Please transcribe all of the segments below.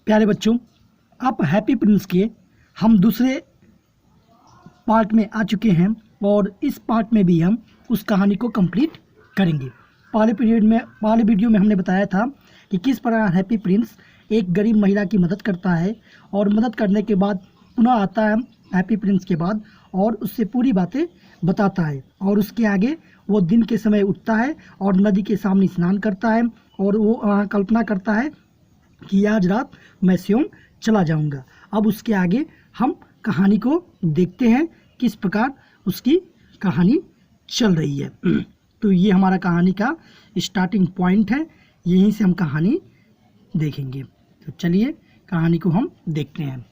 प्यारे बच्चों, अब हैप्पी प्रिंस के हम दूसरे पार्ट में आ चुके हैं और इस पार्ट में भी हम उस कहानी को कंप्लीट करेंगे। पहले वीडियो में हमने बताया था कि किस प्रकार हैप्पी प्रिंस एक गरीब महिला की मदद करता है और मदद करने के बाद पुनः आता है हैप्पी प्रिंस के बाद और उससे पूरी बातें बताता है और उसके आगे वो दिन के समय उठता है और नदी के सामने स्नान करता है और वो कल्पना करता है कि आज रात मैं स्वयं चला जाऊंगा। अब उसके आगे हम कहानी को देखते हैं किस प्रकार उसकी कहानी चल रही है। तो ये हमारा कहानी का स्टार्टिंग पॉइंट है, यहीं से हम कहानी देखेंगे। तो चलिए कहानी को हम देखते हैं।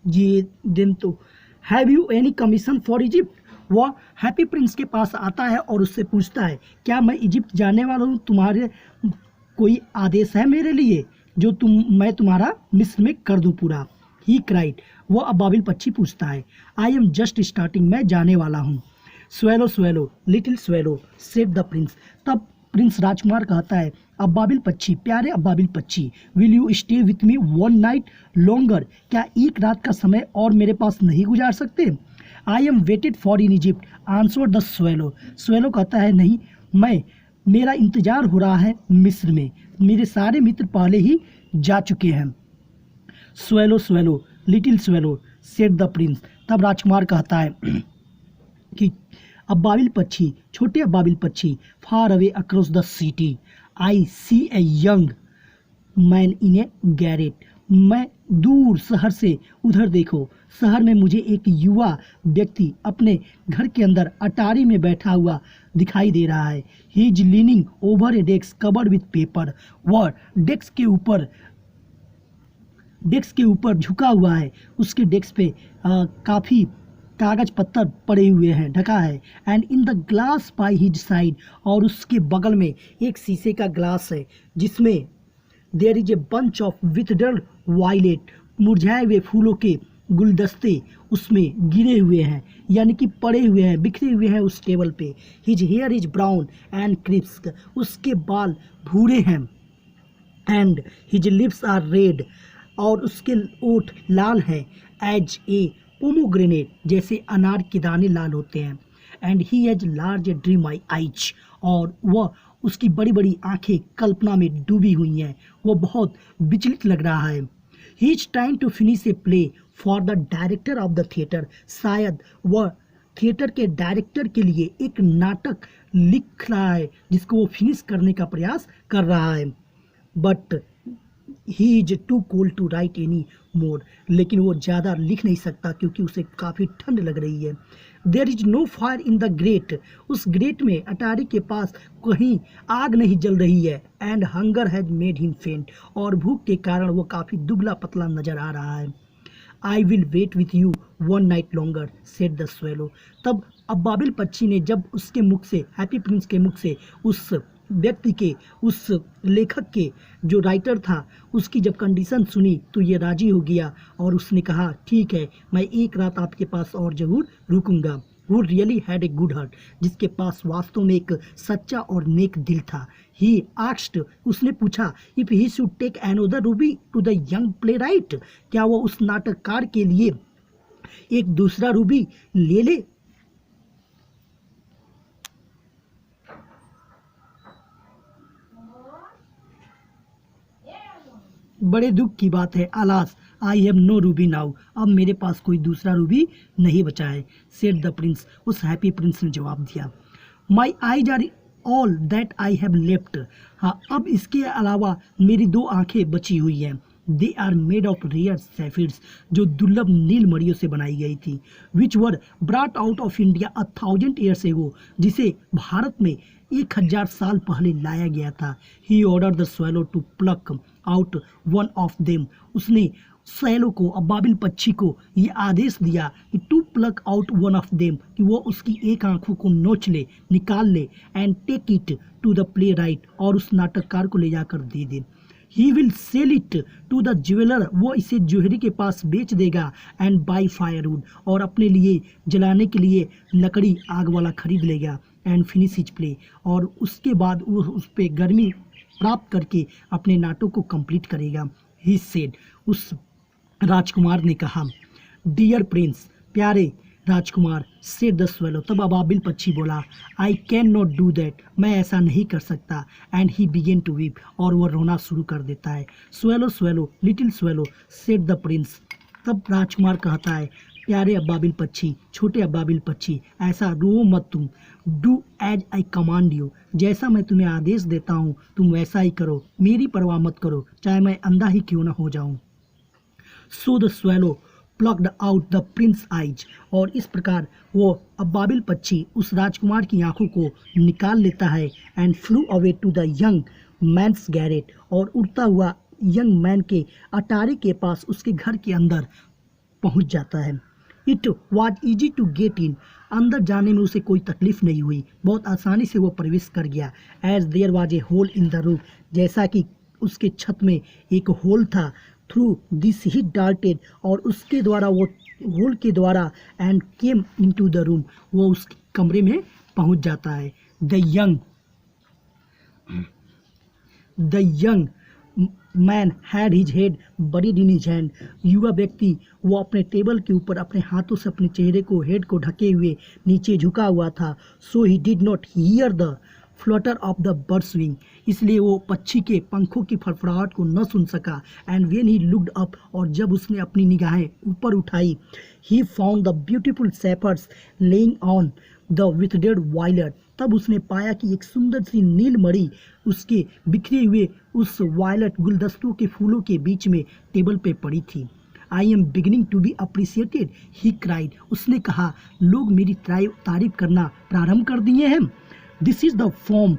ये दिन तो have you any commission for Egypt. वह हैप्पी प्रिंस के पास आता है और उससे पूछता है, क्या मैं इजिप्ट जाने वाला हूँ, तुम्हारे कोई आदेश है मेरे लिए जो मैं तुम्हारा मिस्र में कर दूँ पूरा। ही क्राइड। वो अब बाबिल पक्षी पूछता है, आई एम जस्ट स्टार्टिंग, मैं जाने वाला हूँ। Swallow swallow little swallow said the prince. तब प्रिंस राजकुमार कहता है, अब्बाबिल पक्षी, प्यारे अब्बाबिल पक्षी, will you stay with me one night longer. क्या एक रात का समय और मेरे पास नहीं गुजार सकते। I am waited for in Egypt answer the swallow. Swallow कहता है, नहीं, मेरा इंतजार हो रहा है मिस्र में, मेरे सारे मित्र पहले ही जा चुके हैं। Swallow swallow little swallow said the prince. तब राजकुमार कहता है कि अब्बाबिल पक्षी, छोटे अब्बाबिल पक्षी, far away across the city I see a young man in a garret. मैं दूर शहर से उधर देखो, शहर में मुझे एक युवा व्यक्ति अपने घर के अंदर अटारी में बैठा हुआ दिखाई दे रहा है। He is leaning over A desk covered with paper. वह डेस्क के ऊपर झुका हुआ है, उसके डेस्क पे काफ़ी कागज पत्तर पड़े हुए हैं, ढका है। And in the glass by his side, और उसके बगल में एक शीशे का ग्लास है जिसमें there is a bunch of withered violet, मुरझाए हुए फूलों के गुलदस्ते उसमें गिरे हुए हैं, यानी कि पड़े हुए हैं, बिखरे हुए हैं उस टेबल पे। His hair is brown and crisp, उसके बाल भूरे हैं। And his lips are red, और उसके ओठ लाल हैं। एज ए पोमोग्रेनेट, जैसे अनार के दाने लाल होते हैं। And he has large dream eyes, और वह उसकी बड़ी बड़ी आंखें कल्पना में डूबी हुई हैं, वो बहुत विचलित लग रहा है। He is trying to finish a play for the director of the theatre. शायद वह थिएटर के डायरेक्टर के लिए एक नाटक लिख रहा है जिसको वो फिनिश करने का प्रयास कर रहा है। But he is too cold to write any more, लेकिन वो ज़्यादा लिख नहीं सकता क्योंकि उसे काफ़ी ठंड लग रही है। There is no fire in the grate, उस ग्रेट में अटारी के पास कहीं आग नहीं जल रही है। And hunger has made him फेंट, और भूख के कारण वो काफ़ी दुबला पतला नजर आ रहा है। I will wait with you one night longer said the swallow. तब अब्बाबिल पक्षी ने जब उसके मुख से, हैप्पी प्रिंस के मुख से, उस व्यक्ति के, उस लेखक के जो राइटर था, उसकी जब कंडीशन सुनी तो ये राजी हो गया और उसने कहा, ठीक है, मैं एक रात आपके पास और जरूर रुकूंगा। वो really had a good heart, जिसके पास वास्तव में एक सच्चा और नेक दिल था। ही आस्क्ड, उसने पूछा, if he should take another ruby to the young playwright, क्या वो उस नाटककार के लिए एक दूसरा रूबी ले ले। बड़े दुख की बात है, alas, I have no ruby now, अब मेरे पास कोई दूसरा रूबी नहीं बचा है। सेड द प्रिंस, उस हैप्पी प्रिंस ने जवाब दिया। My eyes are all that I have left. हाँ, अब इसके अलावा मेरी दो आंखें बची हुई हैं। They are made of rare sapphires, जो दुर्लभ नील मणियों से बनाई गई थी। Which were brought out of India 1000 years ago, जिसे भारत में 1000 साल पहले लाया गया था। He ordered the swallow to pluck out one of them, उसने सैलो को, अब्बाबिल पक्षी को ये आदेश दिया कि to pluck out one of them, कि वो उसकी एक आंखों को नोच ले, निकाल ले। And take it to the playwright, और उस नाटककार को ले जाकर दे दे। He will sell it to the jeweller, वो इसे जोहरी के पास बेच देगा। एंड बाई फायरवुड, और अपने लिए जलाने के लिए लकड़ी आग वाला खरीद लेगा। एंड फिनिश हिज प्ले, और उसके बाद वो उस पर गर्मी प्राप्त करके अपने नाटक को कंप्लीट करेगा। ही सेड, उस राजकुमार ने कहा, डियर प्रिंस, प्यारे राजकुमार, सेड द स्वेलो, तब अबाबिल पक्षी बोला, I can not do that, मैं ऐसा नहीं कर सकता। And he began to weep, और वह रोना शुरू कर देता है। Swallow swallow little swallow, said the prince, तब राजकुमार कहता है, प्यारे अबाबिल पक्षी, छोटे अबाबिल पक्षी, ऐसा रो मत तुम, do as I command you, जैसा मैं तुम्हें आदेश देता हूँ तुम वैसा ही करो, मेरी परवाह मत करो, चाहे मैं अंधा ही क्यों न हो जाऊँ। So the swallow plucked out the prince eyes, और इस प्रकार वो अबाबिल पक्षी उस राजकुमार की आंखों को निकाल लेता है। And flew away to the young man's garret, और उड़ता हुआ यंग मैन के अटारी के पास उसके घर के अंदर पहुंच जाता है। It was easy to get in, अंदर जाने में उसे कोई तकलीफ नहीं हुई, बहुत आसानी से वो प्रवेश कर गया। As there was a hole in the roof, जैसा कि उसके छत में एक होल था। थ्रू दिस ही डार्टेड, और उसके द्वारा वो होल के द्वारा and came into the room, वो उस कमरे में पहुंच जाता है। The young man had his head buried in his hand, युवा व्यक्ति वो अपने टेबल के ऊपर अपने हाथों से अपने चेहरे को, हेड को ढके हुए नीचे झुका हुआ था। So he did not hear the flutter of the bird's wing, इसलिए वो पक्षी के पंखों की फड़फड़ाहट को न सुन सका। And when he looked up, और जब उसने अपनी निगाहें ऊपर उठाई, he found the beautiful sapphires lying on the विथडेड वायलेट, तब उसने पाया कि एक सुंदर सी नीलमणि उसके बिखरे हुए उस वायलेट गुलदस्तों के फूलों के बीच में टेबल पे पड़ी थी। I am beginning to be appreciated, he cried, उसने कहा, लोग मेरी तारीफ करना प्रारंभ कर दिए हैं। This is the form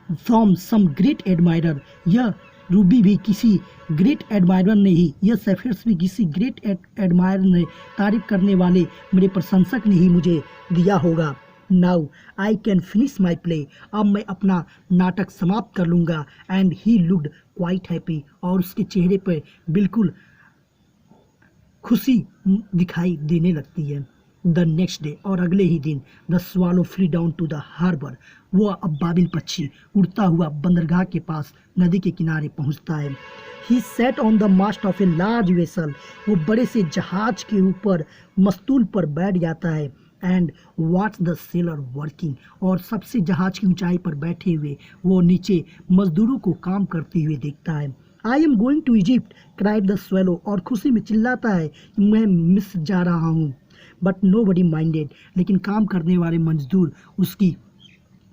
from some great admirer, यह रूबी भी किसी ग्रेट एडमायरर ने ही, यह सैफियर्स भी किसी ग्रेट एडमायर ने, तारीफ करने वाले मेरे प्रशंसक ने ही मुझे दिया होगा। Now I can finish my play, अब मैं अपना नाटक समाप्त कर लूँगा। And he looked quite happy, और उसके चेहरे पर बिल्कुल खुशी दिखाई देने लगती है। द नेक्स्ट डे, और अगले ही दिन, the swallow flew down to the harbour, वो अबाबिल पक्षी उड़ता हुआ बंदरगाह के पास नदी के किनारे पहुंचता है। He sat on the mast of a large vessel, वो बड़े से जहाज के ऊपर मस्तूल पर बैठ जाता है। And what's the seller working, और सबसे जहाज की ऊंचाई पर बैठे हुए वो नीचे मजदूरों को काम करते हुए देखता है। I am going to Egypt, cried the swallow, और खुशी में चिल्लाता है कि मैं मिस्र जा रहा हूँ। बट नो बडी माइंडेड, लेकिन काम करने वाले मजदूर उसकी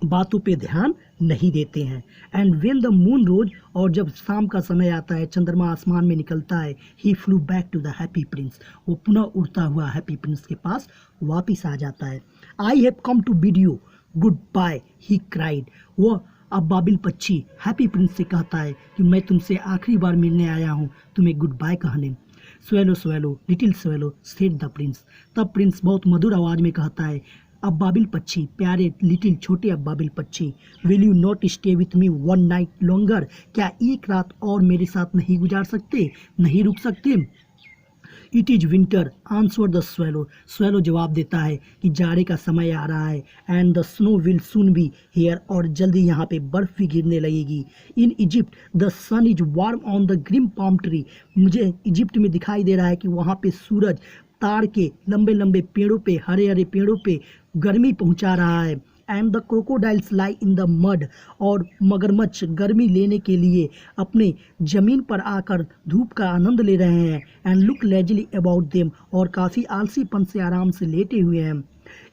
बातों पे ध्यान नहीं देते हैं। एंड वेन द मून रोज, और जब शाम का समय आता है, चंद्रमा आसमान में निकलता है, he flew back to the happy prince, वो पुनः उड़ता हुआ हैप्पी प्रिंस के पास वापिस आ जाता है। I have come to bid you goodbye, he cried, वो अबाबिल पक्षी हैप्पी प्रिंस से कहता है कि मैं तुमसे आखिरी बार मिलने आया हूँ, तुम्हें गुड बाय कहने। Swallow swallow little swallow, said the prince, तब प्रिंस बहुत मधुर आवाज में कहता है, अबाबिल पक्षी, प्यारे लिटिल छोटे अबाबिल पक्षी, will you not stay with me one night longer, क्या एक रात और मेरे साथ नहीं गुजार सकते, नहीं रुक सकते। It is winter, answer the swallow, swallow जवाब देता है कि जाड़े का समय आ रहा है। And the snow will soon be here, और जल्दी यहाँ पे बर्फ भी गिरने लगेगी। In Egypt the sun is warm on the green palm tree, मुझे इजिप्ट में दिखाई दे रहा है कि वहाँ पे सूरज ताड़ के लंबे लंबे पेड़ों पे, हरे हरे पेड़ों पे गर्मी पहुँचा रहा है। And the crocodiles lie in the mud, और मगरमच्छ गर्मी लेने के लिए अपने जमीन पर आकर धूप का आनंद ले रहे हैं। And look lazily about them, और काफ़ी आलसीपन से आराम से लेटे हुए हैं।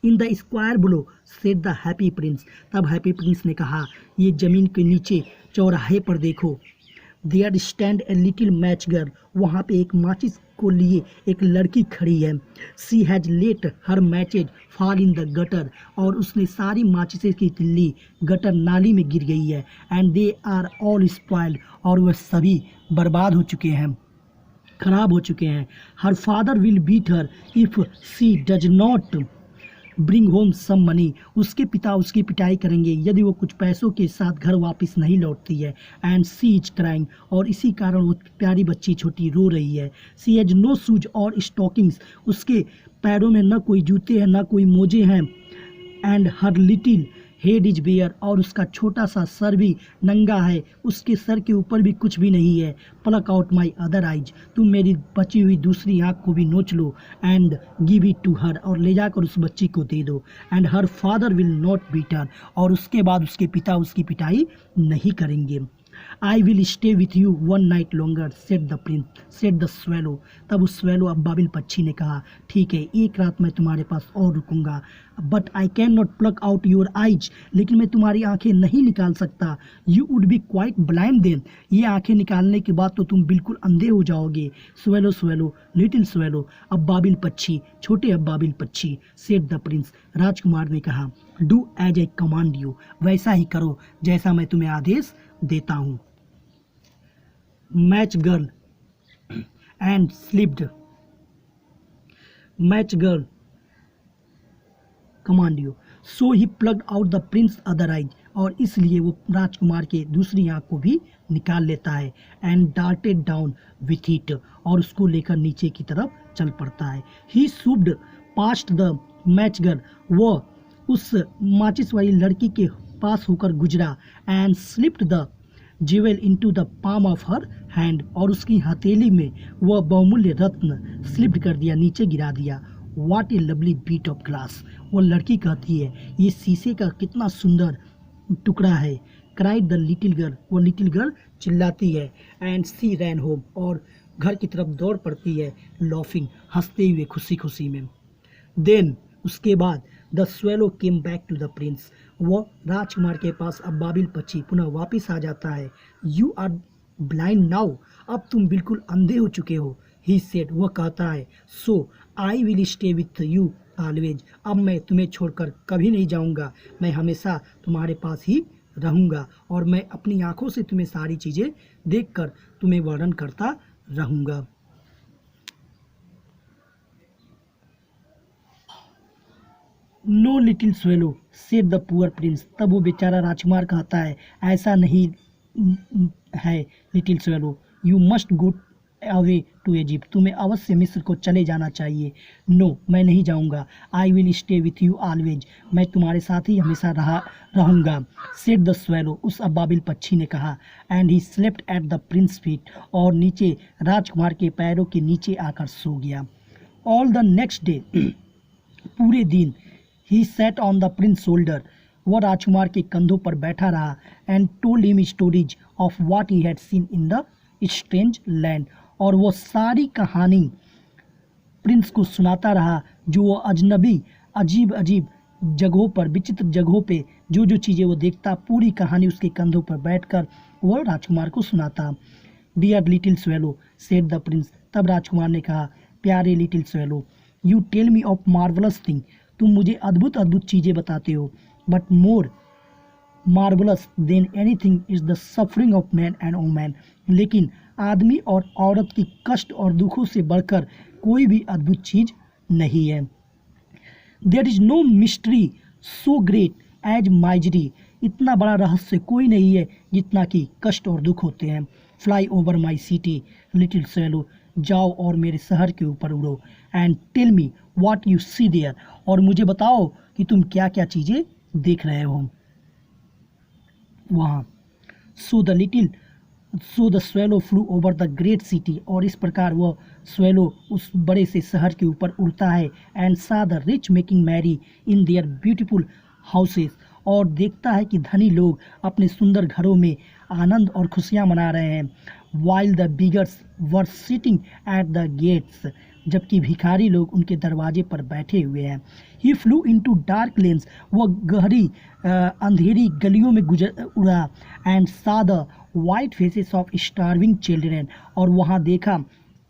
In the square below, said the happy prince, तब हैप्पी प्रिंस ने कहा, ये जमीन के नीचे चौराहे पर देखो। There stand a little match girl, वहाँ पे एक माचिस को लिए एक लड़की खड़ी है। She has let her matches fall in the gutter, और उसने सारी माचिसें की तिल्ली गटर नाली में गिर गई है। And they are all spoiled, और वह सभी बर्बाद हो चुके हैं, खराब हो चुके हैं। Her father will beat her if she does not bring home some money, उसके पिता उसकी पिटाई करेंगे यदि वो कुछ पैसों के साथ घर वापस नहीं लौटती है। एंड सी इज क्राइंग, और इसी कारण वो प्यारी बच्ची छोटी रो रही है। सी हैज नो शूज और स्टॉकिंग्स, उसके पैरों में न कोई जूते हैं न कोई मोजे हैं। And her little head is bare, और उसका छोटा सा सर भी नंगा है, उसके सर के ऊपर भी कुछ भी नहीं है। Pluck out my other eyes, तुम मेरी बची हुई दूसरी आँख को भी नोच लो, and give it to her, और ले जाकर उस बच्ची को दे दो। And her father will not beat her, और उसके बाद उसके पिता उसकी पिटाई नहीं करेंगे। I will stay with you one night longer said the prince, said the swallow. तब उस स्वेलो अबाबिल पक्षी ने कहा, ठीक है, एक रात मैं तुम्हारे पास और रुकूंगा, but I can not pluck out your eyes, लेकिन मैं तुम्हारी आंखें नहीं निकाल सकता। You would be quite blind then, ये आंखें निकालने के बाद तो तुम बिल्कुल अंधे हो जाओगे। स्वेलो स्वेलो लिटिल स्वेलो, अबाबिल पक्षी, छोटे अबाबिल पक्षी, सेट द प्रिंस, राजकुमार ने कहा, do as I command you, वैसा ही करो जैसा मैं तुम्हें आदेश देता हूँ। Match girl and slipped, match girl command you, so he plucked out the prince other eyes, और इसलिए वो राजकुमार के दूसरी आंख को भी निकाल लेता है। And darted down with it, और उसको लेकर नीचे की तरफ चल पड़ता है। ही शूब्ड पास्ट द मैच गर्ल, वो उस माचिस वाली लड़की के पास होकर गुजरा। And slipped the jewel into the palm of her hand, और उसकी हथेली में वह बहुमूल्य रत्न स्लिप्ड कर दिया, नीचे गिरा दिया। What a lovely bit of glass, वो लड़की कहती है, ये शीशे का कितना सुंदर टुकड़ा है। क्राइड द लिटिल गर्ल, वो लिटिल गर्ल चिल्लाती है। एंड सी रैन होम, और घर की तरफ दौड़ पड़ती है, लॉफिंग, हंसते हुए, खुशी खुशी में। देन उसके बाद the swallow came back to the prince, वो राजकुमार के पास अबाबिल पक्षी पुनः वापिस आ जाता है। यू आर ब्लाइंड नाउ, अब तुम बिल्कुल अंधे हो चुके हो। ही सेड, वह कहता है, so I will stay with you always, अब मैं तुम्हें छोड़कर कभी नहीं जाऊंगा, मैं हमेशा तुम्हारे पास ही रहूंगा, और मैं अपनी आंखों से तुम्हें सारी चीज़ें देखकर तुम्हें वर्णन करता रहूंगा। No little swallow said the poor prince, तब वो बेचारा राजकुमार कहता है, ऐसा नहीं है little swallow, you must go away to Egypt, तुम्हें अवश्य मिस्र को चले जाना चाहिए। नो, मैं नहीं जाऊंगा। आई will stay with you always, मैं तुम्हारे साथ ही हमेशा रहूंगा। सेड द स्वेलो, उस अबाबिल पक्षी ने कहा। And he slept at the Prince feet, और नीचे राजकुमार के पैरों के नीचे आकर सो गया। ऑल द नेक्स्ट डे, पूरे दिन, he sat on the prince shoulder, वह राजकुमार के कंधों पर बैठा रहा। And told him stories of what he had seen in the strange land, और वो सारी कहानी प्रिंस को सुनाता रहा, जो वो अजनबी अजीब अजीब जगहों पर, विचित्र जगहों पे जो जो चीज़ें वो देखता, पूरी कहानी उसके कंधों पर बैठकर वो राजकुमार को सुनाता। Dear little swallow said the prince, तब राजकुमार ने कहा, प्यारे little swallow, you tell me of marvellous thing, तुम मुझे अद्भुत अद्भुत चीज़ें बताते हो, but more marvellous than anything is the suffering of men and women, लेकिन आदमी और औरत की कष्ट और दुखों से बढ़कर कोई भी अद्भुत चीज़ नहीं है। There is no mystery so great as misery, इतना बड़ा रहस्य कोई नहीं है जितना कि कष्ट और दुख होते हैं। Fly over my city little swallow, जाओ और मेरे शहर के ऊपर उड़ो। And tell me what you see there, और मुझे बताओ कि तुम क्या क्या चीज़ें देख रहे हो वहाँ। सो the swallow flu over the great city, और इस प्रकार वह स्वेलो उस बड़े से शहर के ऊपर उड़ता है। And saw the rich making merry in their beautiful houses, और देखता है कि धनी लोग अपने सुंदर घरों में आनंद और खुशियाँ मना रहे हैं। While the beggars were sitting at the gates, जबकि भिखारी लोग उनके दरवाजे पर बैठे हुए हैं। ही फ्लू इनटू डार्क लेन्स, वह गहरी अंधेरी गलियों में उड़ा। And saw the white faces of starving children, और वहाँ देखा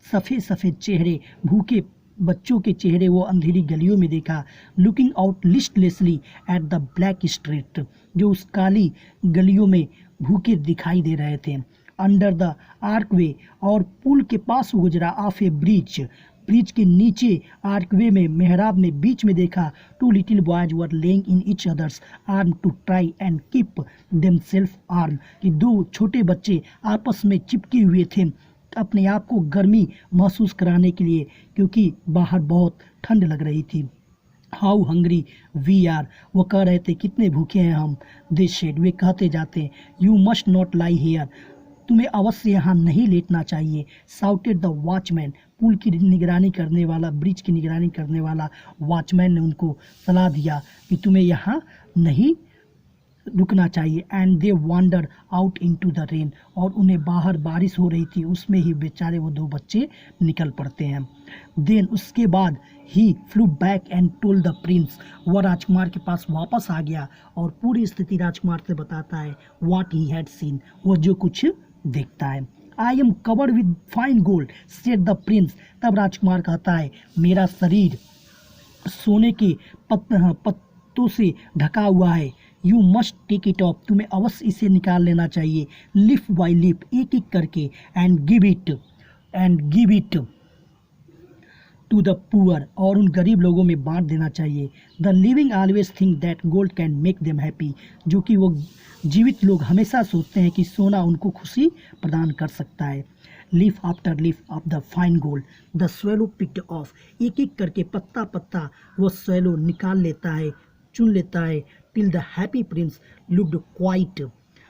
सफ़ेद सफ़ेद चेहरे, भूखे बच्चों के चेहरे वो अंधेरी गलियों में देखा। Looking out listlessly at the black street, जो उस काली गलियों में भूखे दिखाई दे रहे थे। अंडर द आर्कवे, और पुल के पास गुजरा। ऑफ ए ब्रिज के नीचे आर्कवे में, मेहराब में बीच में देखा। Two little boys were lying in each others arm to try and keep themselves warm, कि दो छोटे बच्चे आपस में चिपके हुए थे अपने आप को गर्मी महसूस कराने के लिए, क्योंकि बाहर बहुत ठंड लग रही थी। हाउ हंग्री वी आर, वो कह रहे थे कितने भूखे हैं हम। दे शेड, वे कहते जाते हैं, you must not lie here, तुम्हें अवश्य यहाँ नहीं लेटना चाहिए। साउटेड द वॉचमैन, पुल की निगरानी करने वाला, ब्रिज की निगरानी करने वाला वॉचमैन ने उनको सलाह दिया कि तुम्हें यहाँ नहीं रुकना चाहिए। And they wander out into the rain, और उन्हें बाहर बारिश हो रही थी, उसमें ही बेचारे वो दो बच्चे निकल पड़ते हैं। देन उसके बाद he flew back and told the prince, वह राजकुमार के पास वापस आ गया और पूरी स्थिति राजकुमार से बताता है व्हाट ही हैड सीन, वो जो कुछ देखता है। I am covered with fine gold said the prince, तब राजकुमार कहता है मेरा शरीर सोने के पत्तों से ढका हुआ है। You must take it off, तुम्हें अवश्य इसे निकाल लेना चाहिए। लिफ बाई लिफ, एक एक करके। And give it to the poor, और उन गरीब लोगों में बांट देना चाहिए। The living always think that gold can make them happy, जो कि वो जीवित लोग हमेशा सोचते हैं कि सोना उनको खुशी प्रदान कर सकता है। Leaf after leaf of the fine gold the swallow picked of, एक एक करके पत्ता पत्ता वो स्वेलो निकाल लेता है, चुन लेता है। Till the happy prince looked quite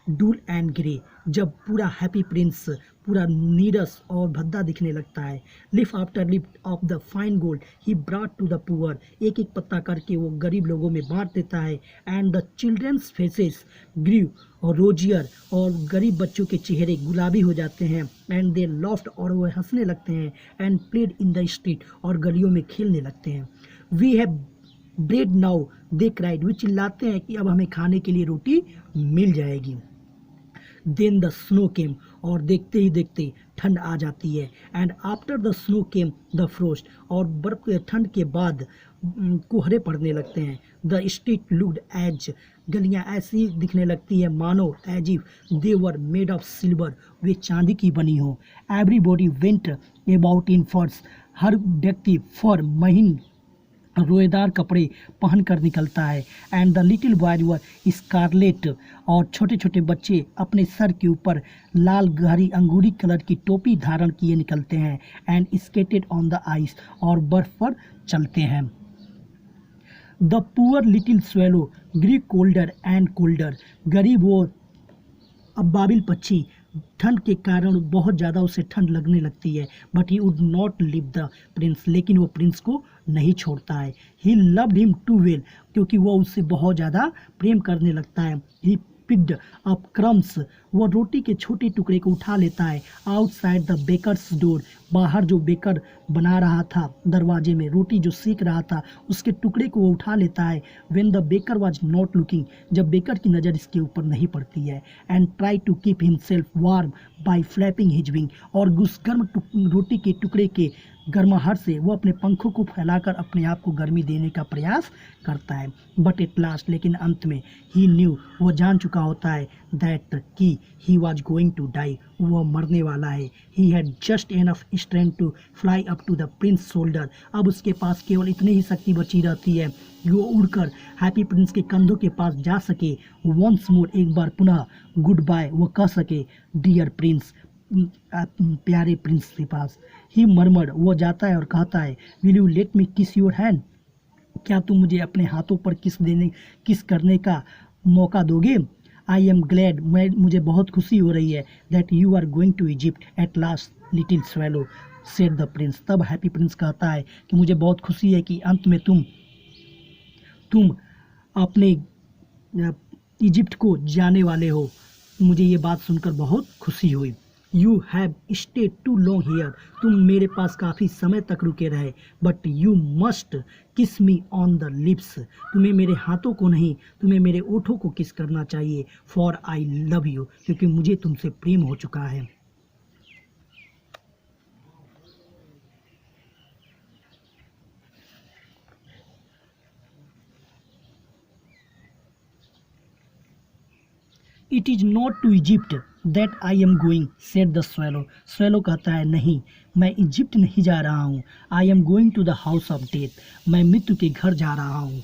dull and grey, जब पूरा हैप्पी प्रिंस पूरा नीरस और भद्दा दिखने लगता है। Leaf after leaf of the fine gold he brought to the poor, एक एक पत्ता करके वो गरीब लोगों में बांट देता है। And the children's faces grew और रोजियर, और गरीब बच्चों के चेहरे गुलाबी हो जाते हैं। एंड दे लॉफ्ट, और वो हंसने लगते हैं। And played in the street, और गलियों में खेलने लगते हैं। We have bread now they cried, वे चिल्लाते हैं कि अब हमें खाने के लिए रोटी मिल जाएगी। देन द स्नो केम, और देखते ही देखते ठंड आ जाती है। And after the snow came the frost, और बर्फ ठंड के बाद कोहरे पड़ने लगते हैं। द स्ट्रीट लुक्ड एज, गलियां ऐसी दिखने लगती है मानो as if they were made of silver, वे चांदी की बनी हो। एवरीबॉडी वेंट अबाउट इन फर्स, हर व्यक्ति फर महीन रोएदार कपड़े पहनकर निकलता है। And the little boys wore scarlet, और छोटे छोटे बच्चे अपने सर के ऊपर लाल गहरी अंगूरी कलर की टोपी धारण किए निकलते हैं। And skated on the ice, और बर्फ पर चलते हैं। The poor little swallow grew colder and colder, गरीब वो अब्बाबिल पक्षी ठंड के कारण बहुत ज़्यादा उसे ठंड लगने लगती है। But he would not leave the prince, लेकिन वो प्रिंस को नहीं छोड़ता है। He loved him too well, क्योंकि वो उससे बहुत ज़्यादा प्रेम करने लगता है। ही पिक्ड अप क्रम्स, वो रोटी के छोटे टुकड़े को उठा लेता है। आउटसाइड द बेकर्स डोर, बाहर जो बेकर बना रहा था दरवाजे में रोटी जो सेक रहा था उसके टुकड़े को वो उठा लेता है। When the baker was not looking, जब बेकर की नज़र इसके ऊपर नहीं पड़ती है। And try to keep himself warm by flapping his wing, और उस गर्म रोटी के टुकड़े के गर्माहट से वो अपने पंखों को फैलाकर अपने आप को गर्मी देने का प्रयास करता है। बट एट लास्ट, लेकिन अंत में, ही न्यू, वो जान चुका होता है दैट कि he was going to die, वो मरने वाला है। He had just enough strength to fly up to the prince shoulder, अब उसके पास केवल इतनी ही शक्ति बची रहती है कि वो उड़कर हैप्पी प्रिंस के कंधों के पास जा सके। वंस मोर, एक बार पुनः गुड बाय वो कह सके डियर प्रिंस, प्यारे प्रिंस के पास। ही मरमर, वो जाता है और कहता है विल यू लेट मी किस योर हैंड, क्या तुम मुझे अपने हाथों पर किस करने का मौका दोगे। आई एम ग्लैड, मुझे बहुत खुशी हो रही है that you are going to Egypt at last little swallow said the prince, तब हैप्पी प्रिंस कहता है कि मुझे बहुत खुशी है कि अंत में तुम अपने इजिप्ट को जाने वाले हो। मुझे ये बात सुनकर बहुत खुशी हुई। You have stay too long here, तुम मेरे पास काफ़ी समय तक रुके रहे। बट यू मस्ट किस मी ऑन द लिप्स, तुम्हें मेरे हाथों को नहीं, तुम्हें मेरे ओठों को किस करना चाहिए। फॉर आई लव यू, क्योंकि मुझे तुमसे प्रेम हो चुका है। It is not to Egypt that I am going said the swallow, swallow कहता है नहीं, मैं इजिप्ट नहीं जा रहा हूँ। I am going to the house of death, मैं मृत्यु के घर जा रहा हूँ।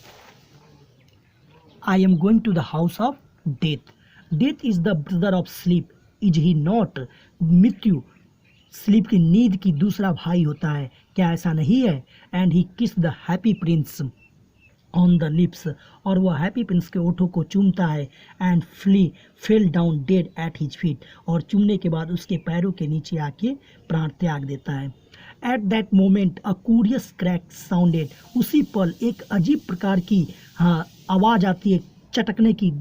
I am going to the house of death, death is the brother of sleep, is he not, मृत्यु स्लीप की नींद की दूसरा भाई होता है, क्या ऐसा नहीं है। एंड ही किस the happy Prince, on the lips, और वह हैप्पी प्रिंस के ओठों को चूमता है and fell down dead at his feet, और चूमने के बाद उसके पैरों के नीचे आके प्राण त्याग देता है। At that moment a curious crack sounded, उसी पल एक अजीब प्रकार की आवाज़ आती है, चटकने की,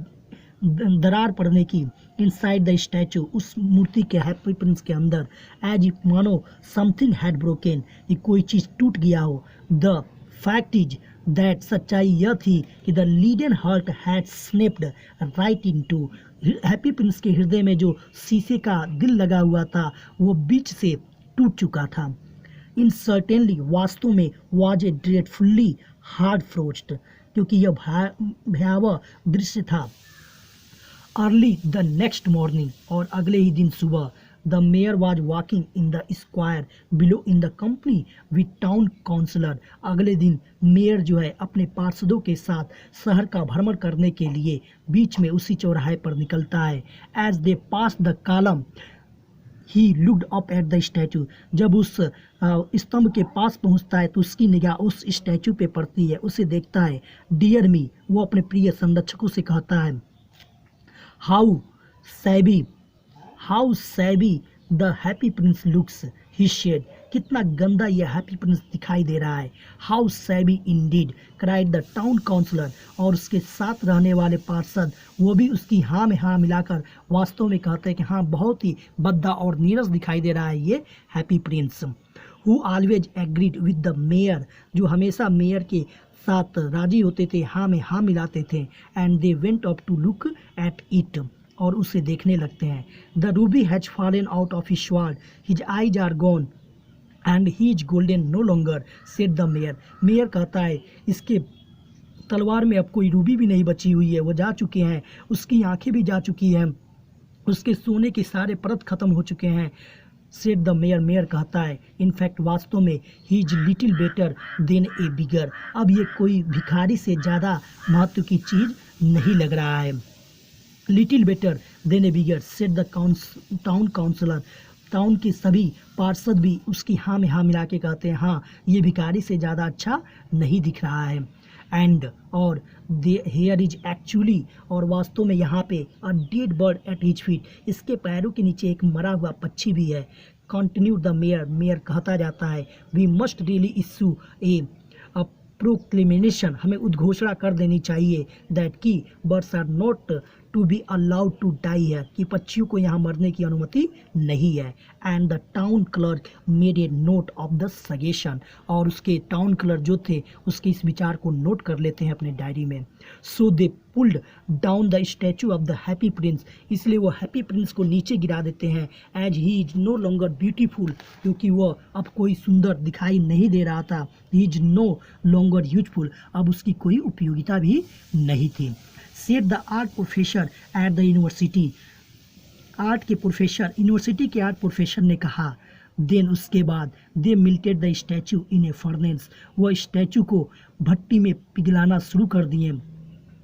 दरार पड़ने की, इनसाइड द स्टैचू, उस मूर्ति के हैप्पी प्रिंस के अंदर, एज इफ मानो समथिंग हैड ब्रोकन, कि कोई चीज़ टूट गया हो। द फैक्ट इज दैट, सच्चाई यह थी कि the leaden heart had snapped right into, happy prince के हृदय में जो शीशे का दिल लगा हुआ था वो बीच से टूट चुका था। इन सर्टेनली, वास्तव में, वाज ए ड्रेडफुल्ली हार्ड फ्रोस्ट, क्योंकि यह भयावह दृश्य था। अर्ली द नेक्स्ट मॉर्निंग, और अगले ही दिन सुबह, the mayor was walking in the square below in the company with town councillor, अगले दिन मेयर जो है अपने पार्षदों के साथ शहर का भ्रमण करने के लिए बीच में उसी चौराहे पर निकलता है। As they pass the column he looked up at the statue, जब उस स्तंभ के पास पहुंचता है तो उसकी निगाह उस स्टैचू पे पड़ती है, उसे देखता है। डियर मी, वो अपने प्रिय संरक्षकों से कहता है, how shabby the happy prince looks, he said, कितना गंदा यह हैप्पी प्रिंस दिखाई दे रहा है। How shabby indeed, cried the town councillor, और उसके साथ रहने वाले पार्षद वो भी उसकी हाँ में हाँ मिलाकर वास्तव में कहते हैं कि हाँ, बहुत ही भद्दा और नीरस दिखाई दे रहा है ये happy Prince. Who always agreed with the mayor, जो हमेशा मेयर के साथ राजी होते थे, हाँ में हाँ मिलाते थे। And they went up to look at it, और उसे देखने लगते हैं। The ruby has fallen out of his sword, his eyes are gone and he is golden no longer, said the mayor, mayor कहता है इसके तलवार में अब कोई रूबी भी नहीं बची हुई है, वो जा चुके हैं, उसकी आंखें भी जा चुकी हैं, उसके सोने के सारे परत खत्म हो चुके हैं। सेड द मेयर, मेयर कहता है इनफैक्ट वास्तव में he is little better than a beggar, अब ये कोई भिखारी से ज़्यादा महत्व की चीज़ नहीं लग रहा है। Little better than a beggar, said the town councillor, town के सभी पार्षद भी उसकी हाँ में हाँ मिला के कहते हैं, हाँ, ये भिखारी से ज़्यादा अच्छा नहीं दिख रहा है। एंड और हेयर इज एक्चुअली, और वास्तव में यहाँ पे a dead bird at his feet, इसके पैरों के नीचे एक मरा हुआ पक्षी भी है। कंटिन्यू द मेयर, मेयर कहता जाता है, we must really issue a proclamation, हमें उद्घोषणा कर देनी चाहिए दैट की birds are not to be allowed to die है, कि पक्षियों को यहाँ मरने की अनुमति नहीं है। And the town clerk made a note of the suggestion, और उसके टाउन क्लर्क जो थे उसके इस विचार को नोट कर लेते हैं अपने डायरी में। So they pulled down the statue of the happy prince, इसलिए वो हैप्पी प्रिंस को नीचे गिरा देते हैं। As he is no longer beautiful, क्योंकि वह अब कोई सुंदर दिखाई नहीं दे रहा था। He is no longer useful, अब उसकी कोई उपयोगिता भी नहीं थी। Said the art professor at the university, art के प्रोफेसर, यूनिवर्सिटी के आर्ट प्रोफेसर ने कहा। देन उसके बाद they melted the statue in a furnace, वह स्टैचू को भट्टी में पिघलाना शुरू कर दिए।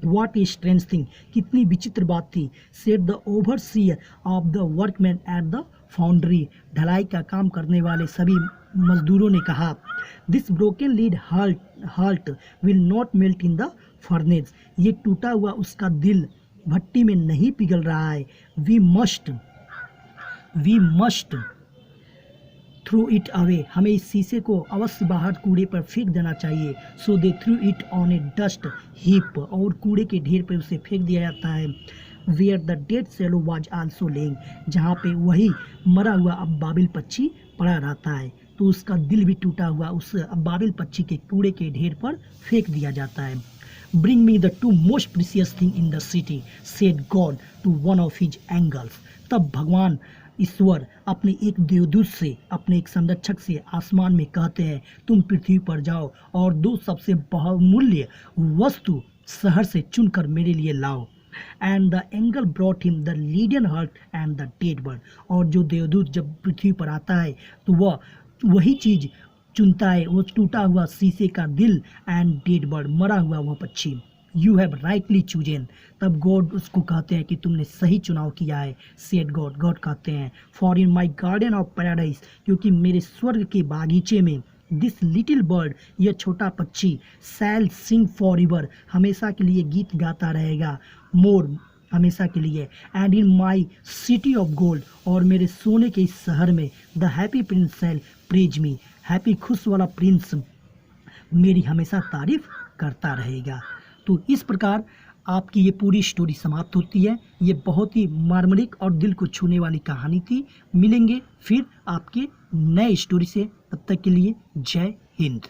What a strange thing, कितनी विचित्र बात थी। Said the overseer of the workmen at the foundry, ढलाई का काम करने वाले सभी मजदूरों ने कहा, This broken lead heart will not melt in the furnace, ये टूटा हुआ उसका दिल भट्टी में नहीं पिघल रहा है। We must through it away, हमें इस शीशे को अवश्य बाहर कूड़े पर फेंक देना चाहिए। So they threw it on a dust heap, और कूड़े के ढेर पर उसे फेंक दिया जाता है। Where the dead swallow was also lying, जहाँ पे वही मरा हुआ अबाबिल पक्षी पड़ा रहता है, तो उसका दिल भी टूटा हुआ उस अबाबिल पक्षी के कूड़े के ढेर पर फेंक दिया जाता है। Bring me the two most precious thing in the city, said God to one of his angels, तब भगवान ईश्वर अपने एक देवदूत से, अपने एक संरक्षक से आसमान में कहते हैं, तुम पृथ्वी पर जाओ और दो सबसे बहुमूल्य वस्तु शहर से चुनकर मेरे लिए लाओ। And the angle brought him the Lydian heart and the dead bird, और जो देवदूत जब पृथ्वी पर आता है तो वह वही चीज़ चुनता है, वो टूटा हुआ शीशे का दिल एंड डेड बर्ड, मरा हुआ वह पक्षी। यू हैव राइटली चूजन, तब गॉड उसको कहते हैं कि तुमने सही चुनाव किया है। सेड गॉड, गॉड कहते हैं, for in my garden of paradise, क्योंकि मेरे स्वर्ग के बागीचे में दिस लिटिल बर्ड, यह छोटा पक्षी, शैल सिंग फॉर एवर, हमेशा के लिए गीत गाता रहेगा, मोर, हमेशा के लिए, and in my city of gold, और मेरे सोने के इस शहर में, the happy prince shall praise me, happy खुश वाला प्रिंस मेरी हमेशा तारीफ करता रहेगा। तो इस प्रकार आपकी ये पूरी स्टोरी समाप्त होती है। ये बहुत ही मार्मिक और दिल को छूने वाली कहानी थी। मिलेंगे फिर आपके नए स्टोरी से, तब तक के लिए जय हिंद।